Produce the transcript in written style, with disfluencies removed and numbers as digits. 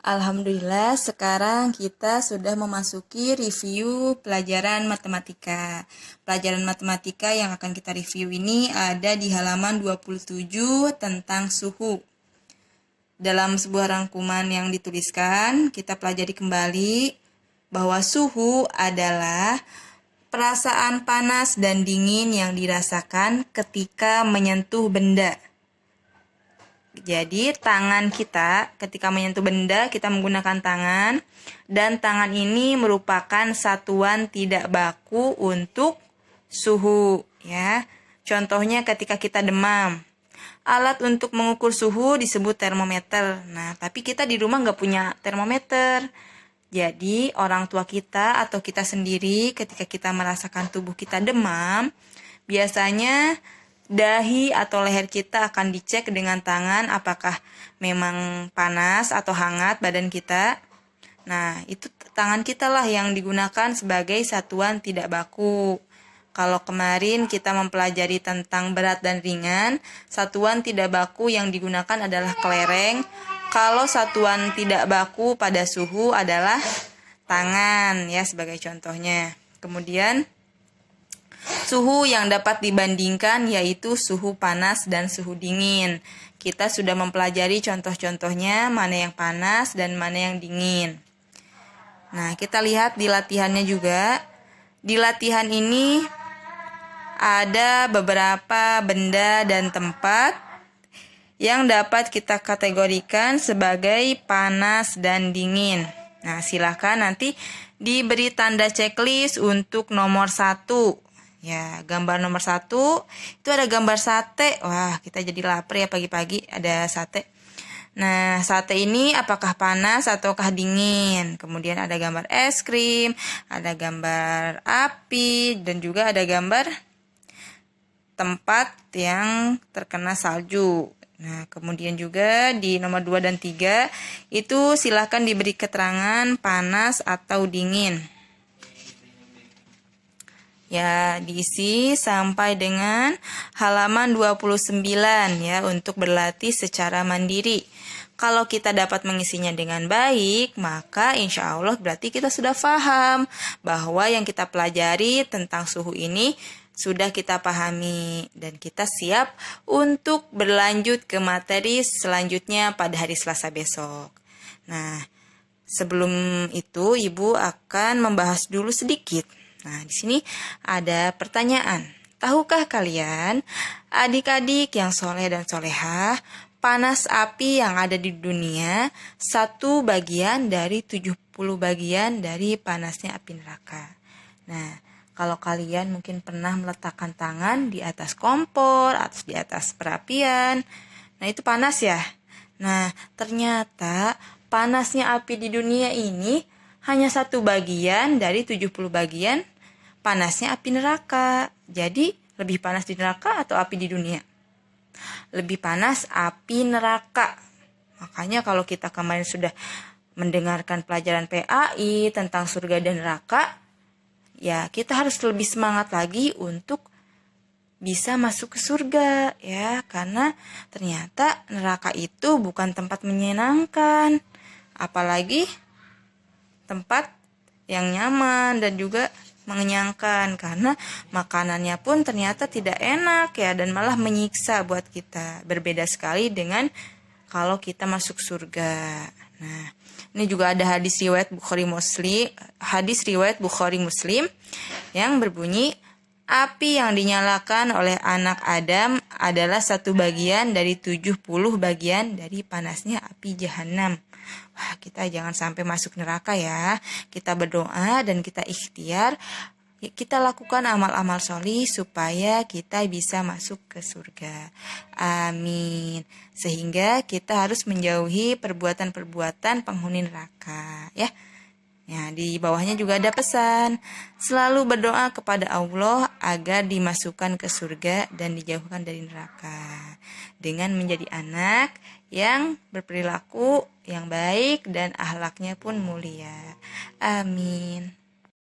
Alhamdulillah, sekarang kita sudah memasuki review pelajaran matematika. Pelajaran matematika yang akan kita review ini ada di halaman 27 tentang suhu. Dalam sebuah rangkuman yang dituliskan, kita pelajari kembali bahwa suhu adalah perasaan panas dan dingin yang dirasakan ketika menyentuh benda. Jadi tangan kita ketika menyentuh benda kita menggunakan tangan, dan tangan ini merupakan satuan tidak baku untuk suhu ya. Contohnya ketika kita demam, alat untuk mengukur suhu disebut termometer. Nah, tapi kita di rumah nggak punya termometer. Jadi orang tua kita atau kita sendiri ketika kita merasakan tubuh kita demam, biasanya dahi atau leher kita akan dicek dengan tangan apakah memang panas atau hangat badan kita. Nah, itu tangan kita lah yang digunakan sebagai satuan tidak baku. Kalau kemarin kita mempelajari tentang berat dan ringan, satuan tidak baku yang digunakan adalah kelereng. Kalau satuan tidak baku pada suhu adalah tangan ya sebagai contohnya. Kemudian suhu yang dapat dibandingkan yaitu suhu panas dan suhu dingin. Kita sudah mempelajari contoh-contohnya, mana yang panas dan mana yang dingin. Nah, kita lihat di latihannya juga. Di latihan ini ada beberapa benda dan tempat yang dapat kita kategorikan sebagai panas dan dingin. Nah, silakan nanti diberi tanda checklist untuk nomor 1. Ya, gambar nomor 1 itu ada gambar sate. Wah, kita jadi lapar ya pagi-pagi ada sate. Nah, sate ini apakah panas ataukah dingin? Kemudian ada gambar es krim, ada gambar api, dan juga ada gambar tempat yang terkena salju. Nah, kemudian juga di nomor 2 dan 3 itu silahkan diberi keterangan panas atau dingin. Ya, diisi sampai dengan halaman 29 ya untuk berlatih secara mandiri. Kalau kita dapat mengisinya dengan baik, maka insya Allah berarti kita sudah paham bahwa yang kita pelajari tentang suhu ini sudah kita pahami dan kita siap untuk berlanjut ke materi selanjutnya pada hari Selasa besok. Nah, sebelum itu Ibu akan membahas dulu sedikit. Nah, di sini ada pertanyaan. Tahukah kalian, adik-adik yang soleh dan solehah, panas api yang ada di dunia 1 bagian dari 70 bagian dari panasnya api neraka. Nah, kalau kalian mungkin pernah meletakkan tangan di atas kompor atau di atas perapian, nah itu panas ya. Nah, ternyata panasnya api di dunia ini hanya 1 bagian dari 70 bagian panasnya api neraka. Jadi, lebih panas di neraka atau api di dunia? Lebih panas api neraka. Makanya kalau kita kemarin sudah mendengarkan pelajaran PAI tentang surga dan neraka, ya kita harus lebih semangat lagi untuk bisa masuk ke surga ya, karena ternyata neraka itu bukan tempat menyenangkan, apalagi tempat yang nyaman dan juga mengenyangkan, karena makanannya pun ternyata tidak enak ya dan malah menyiksa buat kita. Berbeda sekali dengan kalau kita masuk surga. Nah, ini juga ada hadis riwayat Bukhari Muslim yang berbunyi, api yang dinyalakan oleh anak Adam adalah 1 bagian dari 70 bagian dari panasnya api jahanam. Wah, kita jangan sampai masuk neraka ya. Kita berdoa dan kita ikhtiar. Kita lakukan amal-amal solih supaya kita bisa masuk ke surga. Amin. Sehingga kita harus menjauhi perbuatan-perbuatan penghuni neraka ya. Ya, di bawahnya juga ada pesan. Selalu berdoa kepada Allah agar dimasukkan ke surga dan dijauhkan dari neraka. Dengan menjadi anak yang berperilaku yang baik dan akhlaknya pun mulia. Amin.